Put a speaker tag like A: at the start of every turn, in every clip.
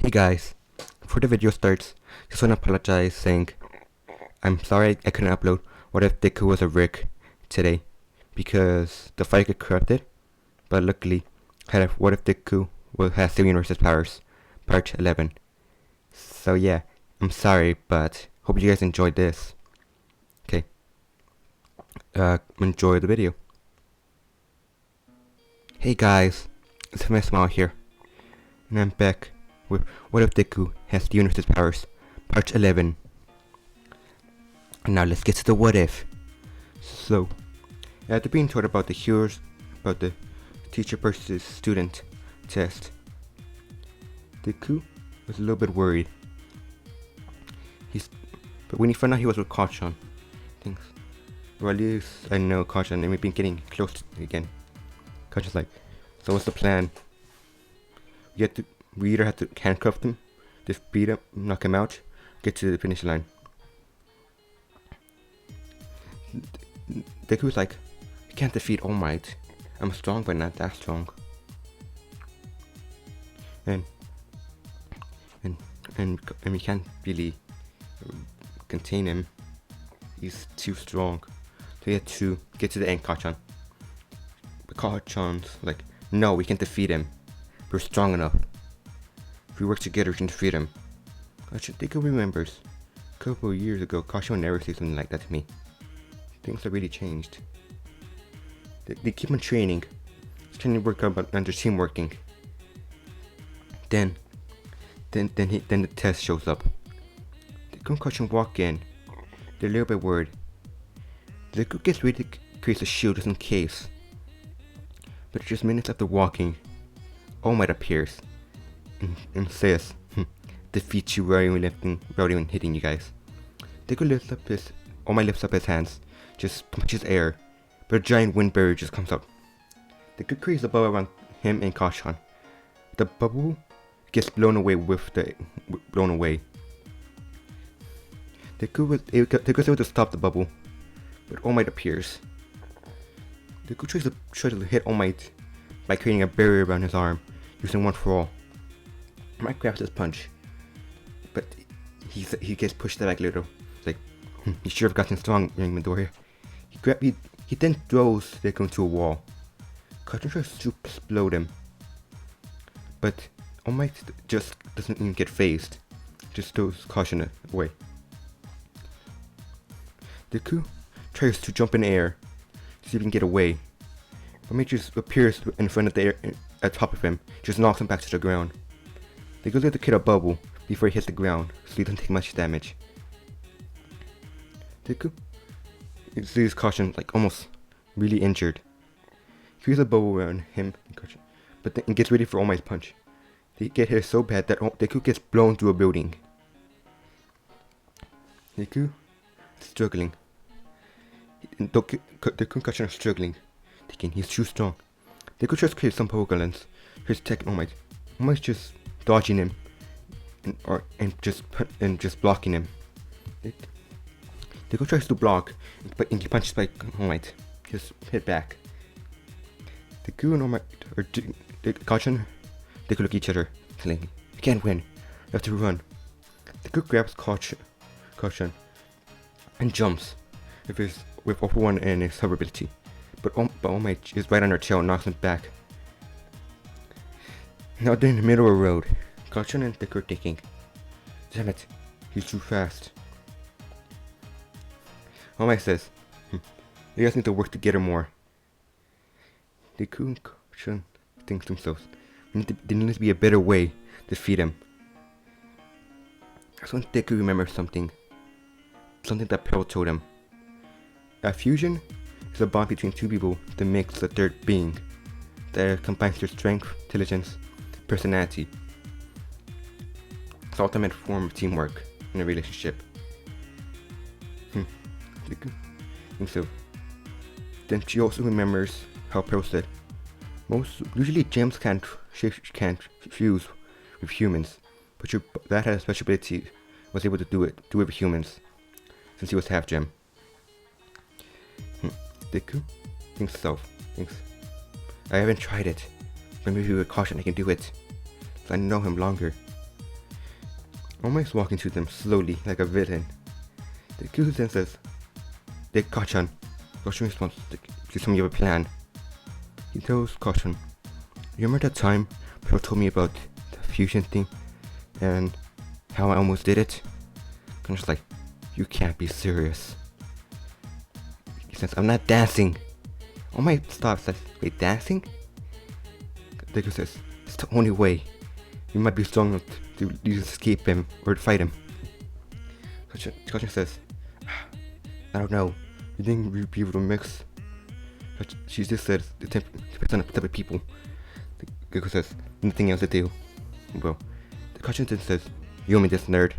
A: Hey guys, before the video starts, just wanna apologize saying I'm sorry I couldn't upload What If Deku Was a Rick today because the fight got corrupted, but luckily I had What If Deku has the universe's powers, part 11. So yeah, I'm sorry, but hope you guys enjoyed this. Okay, enjoy the video. Hey guys, it's my smile here, and I'm back with What If Deku Has the Universe's Powers, part 11. And now let's get to the what if. So, after being told about the teacher versus student test, Deku was a little bit worried. But when he found out he was with Kachan, things, or at least I know Kachan, and we've been getting close again. Kachan's like, so what's the plan? We either have to handcuff him, just beat him, knock him out, get to the finish line. Deku's like, I can't defeat All Might. I'm strong, but not that strong. And we can't really contain him. He's too strong. So we had to get to the end, Kachan. But Kachan's like, no, we can't defeat him. We're strong enough. If we work together, we can defeat him. Deku remembers a couple of years ago, Kachan would never say something like that to me. Things have really changed. They keep on training. It's trying to work out on their team working. Then the test shows up. The concussion walk in. They're a little bit worried. The group gets ready to create a shield just in case. But just minutes after walking, All Might appears and says, defeat you without even hitting you guys. All Might lifts up his hands, just punches air, but a giant wind barrier just comes up. The group creates a bubble around him and Kachan. The bubble gets blown away Deku was able to stop the bubble, but All Might appears. Deku tries to hit All Might by creating a barrier around his arm, using One For All. All Might grabs his punch, but he gets pushed back a little. It's like, he should have gotten strong during the door here. He then throws Deku into a wall. Kachan tries to explode him, but All Might just doesn't even get phased, just throws Kachan away. Deku tries to jump in the air to see if he can get away, but Mate just appears in front of the air at top of him, just knocks him back to the ground. Deku lets the kid a bubble before he hits the ground, so he doesn't take much damage. Deku sees Kachan like almost really injured. He creates a bubble around him and Kachan, but then gets ready for All Might's punch. They get hit so bad that Deku gets blown through a building. Deku is struggling. Deku and Kachan are struggling, thinking he's too strong. Deku tries to create some Pokeballs. Here's attacking All Might. All Might's just dodging him and just blocking him. Deku tries to block, but he punches by All Might. Just hit back. Deku and All Might, or Kachan, Deku look at each other, saying, "We can't win. We have to run." Deku grabs Kachan and jumps with Upper One and his hover ability, but All Might is right on her tail and knocks him back. Now they're in the middle of a road. Kachan and Deku are thinking, "Damn it, he's too fast." All Might says, "You guys need to work together more." Deku and Kachan think to themselves, there needs to be a better way to defeat him. That's when Deku remembers something that Pearl told him. A fusion is a bond between two people that makes a third being that combines their strength, intelligence, personality. It's the ultimate form of teamwork in a relationship. Deku thinks so. Then she also remembers how Pearl said, usually gems can't fuse with humans, but that had a special ability, was able to do it with humans, since he was half gem. Deku thinks, I haven't tried it, but maybe with Kachan I can do it, so I know him longer. Almost walking to them slowly like a villain. Deku then says, "They Kachan." Kachan responds, "Please tell me you have a plan." He tells Kachan, "You remember that time Pearl told me about the fusion thing and how I almost did it?" Kachan's like, "You can't be serious." He says, "I'm not dancing." All Might stops says, "Wait, dancing?" Deku says, "It's the only way. You might be strong enough to escape him or to fight him." Kachan says, "I don't know. You think we'd be able to mix?" She just says it depends on the type of people. Deku says, "Nothing else to do." Well, the Kachan then says, "You owe me this, nerd."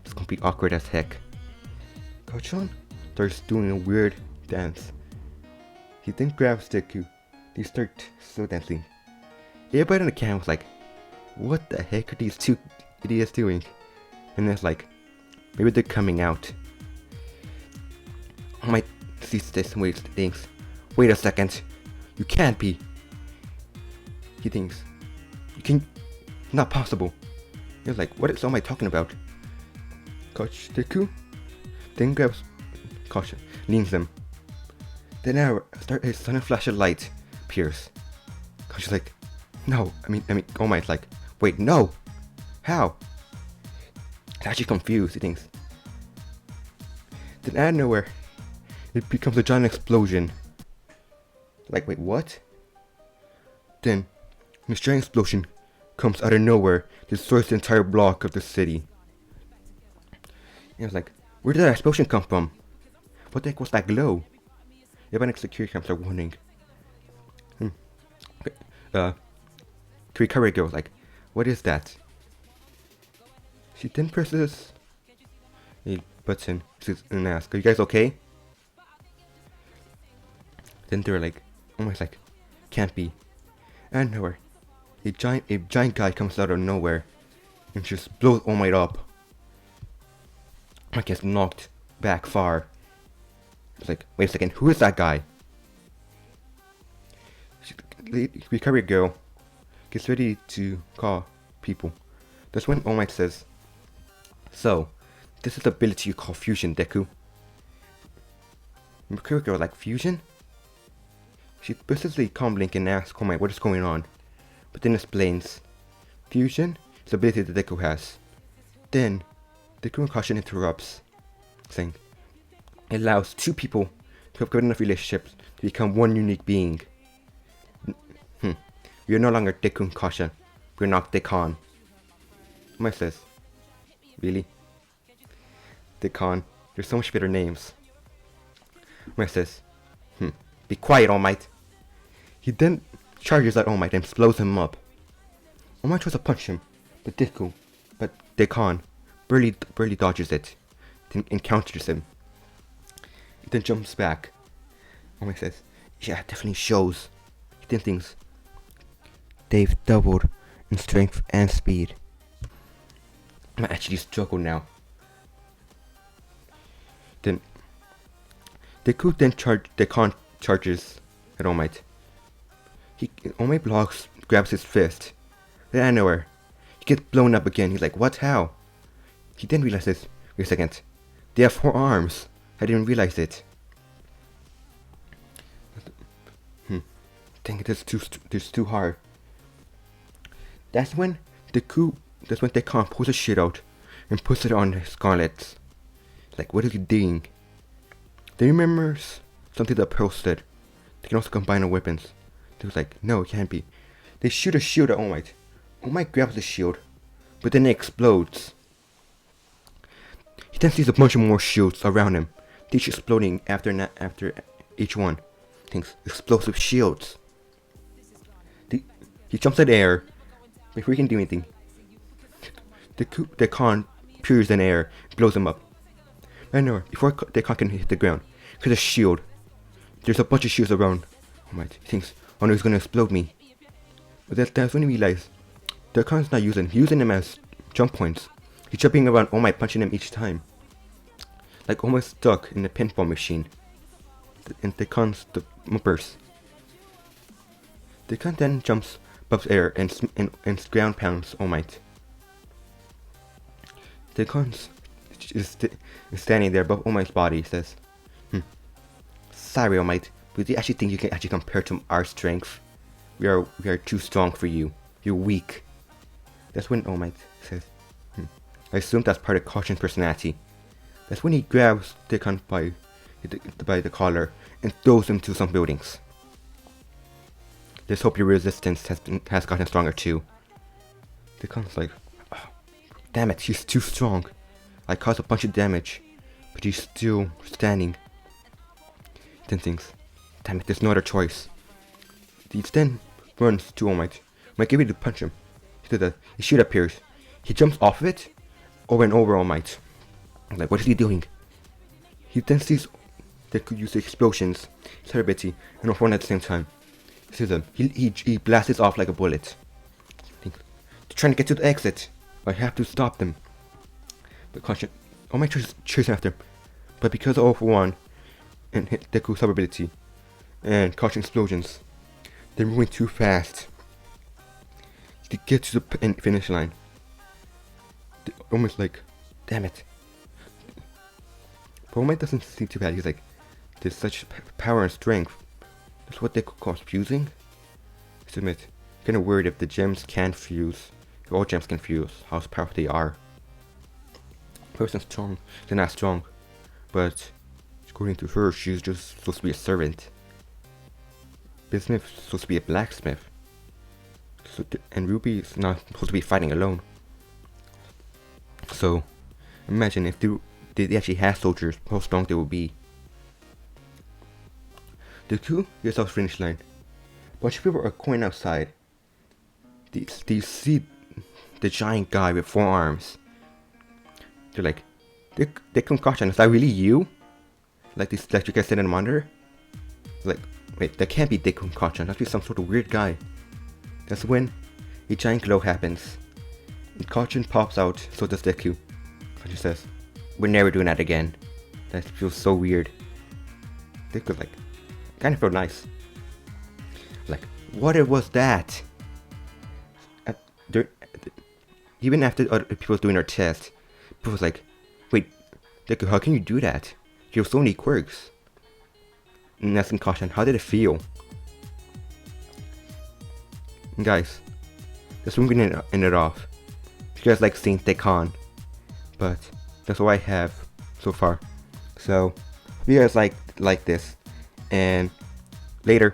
A: It's gonna be awkward as heck. Kachan starts doing a weird dance. He then grabs Deku. They start slow dancing. Everybody on the camp was like, "What the heck are these two idiots doing?" And it's like, maybe they're coming out. I might see this and thinks, "Wait a second, you can't be." He thinks, "You can, not possible." He's like, "What is All Might talking about?" Coach Deku then grabs Caution, leans them. Then a sudden flash of light appears. Caution's like, "No, I mean, All Might's like, wait, no, how?" He's actually confused. He thinks. Then out of nowhere, it becomes a giant explosion. Like, wait, what? Then, this giant explosion comes out of nowhere, destroys the entire block of the city. And I was like, where did that explosion come from? What the heck was that glow? Everybody next to security camps are wondering. Kirikari girl was like, what is that? She then presses a button and asks, "Are you guys okay?" Then they're like, almost like, "Can't be." And nowhere, a giant guy comes out of nowhere and just blows All Might up. All Might gets knocked back far. It's like, wait a second, who is that guy? The recovery girl gets ready to call people. That's when All Might says, "So, this is the ability you call fusion, Deku." The recovery girl like, "Fusion?" She persistently calm Link and asks All Might what is going on, but then explains, "Fusion is the ability that Deku has." Then, Deku and Caution interrupts, saying, "It allows two people to have good enough relationships to become one unique being. We are no longer Deku and Caution. We are now Dekan." All Might says, "Really? Dekan, there's so much better names." All Might says, "Be quiet, All Might." He then charges at All Might and blows him up. All Might tries to punch him, but Dekan barely dodges it, then encounters him. He then jumps back. All Might says, "Yeah, it definitely shows." He then thinks, "They've doubled in strength and speed. I might actually struggle now." Then Deku then Dekan charges at All Might. All Might grabs his fist. Then out of nowhere, he gets blown up again. He's like, "What? How?" He then realizes, wait a second, they have 4 arms. I didn't realize it. Dang it, this is too hard. That's when Dekan pulls his shit out and puts it on Scarlet. Like, what is he doing? Then he remembers something that Pearl said. They can also combine their weapons. They was like, no, it can't be. They shoot a shield at All Might. All Might grabs the shield, but then it explodes. He then sees a bunch of more shields around him, each exploding after each one. Thinks, explosive shields. He jumps in the air before he can do anything. Dekan appears in the air, blows him up. I know, before Dekan can hit the ground, because a shield. There's a bunch of shields around. All Might. He thinks, oh no, he's gonna explode me. But that's when he realizes Dekan's not using them as jump points. He's jumping around All Might, punching him each time. Like almost stuck in the pinball machine. And Dekan's the burst. Dekan then jumps above air and ground pounds All Might. Deku is standing there above All Might's body. He says, "Sorry, All Might, but do you actually think you can actually compare to our strength? We are too strong for you. You're weak." That's when All Might says, "I assume that's part of Caution's personality." That's when he grabs Deku by the collar and throws him to some buildings. Let's hope your resistance has gotten stronger too. Deku's like, oh, damn it, he's too strong. I caused a bunch of damage, but he's still standing. Then thinks, damn it, there's no other choice. He then runs to All Might. Might get ready to punch him. His shield appears. He jumps off of it, over and over All Might. Like, what is he doing? He then sees that could use explosions, celerity, and off one at the same time. He sees them. He blasts off like a bullet. They're trying to get to the exit. I have to stop them. But Caution, All Might chasing after him. But because of 1 and hit Deku's ability and Caution explosions, they're moving too fast to get to the finish line. They're almost like, damn it. But All Might doesn't seem too bad. He's like, there's such power and strength. That's what Deku calls fusing. I admit, I'm kinda worried if the gems can fuse. If all gems can fuse, how powerful they are. Person's strong, they're not strong. But according to her, she's just supposed to be a servant. Bismuth's supposed to be a blacksmith. And Ruby is not supposed to be fighting alone. So, imagine if they actually had soldiers, how strong they would be. The two gets off the finish line. A bunch of people are going outside. They see the giant guy with 4 arms. They're like, they concoction, is that really you? Like this, like you guys said in the monitor? Like, wait, that can't be Dick Concoction, that must be some sort of weird guy. That's when a giant glow happens. And Caution pops out, so does Deku. Caution says, we're never doing that again. That feels so weird. Deku like, kind of felt nice. Like, what was that? Even after other people doing their test, people was like, wait, Deku, how can you do that? You have so many quirks. And asking Caution, how did it feel? And guys, that's when we're gonna end it off. If you guys like seeing Dekon, but that's all I have so far. So, if you guys like this, and later.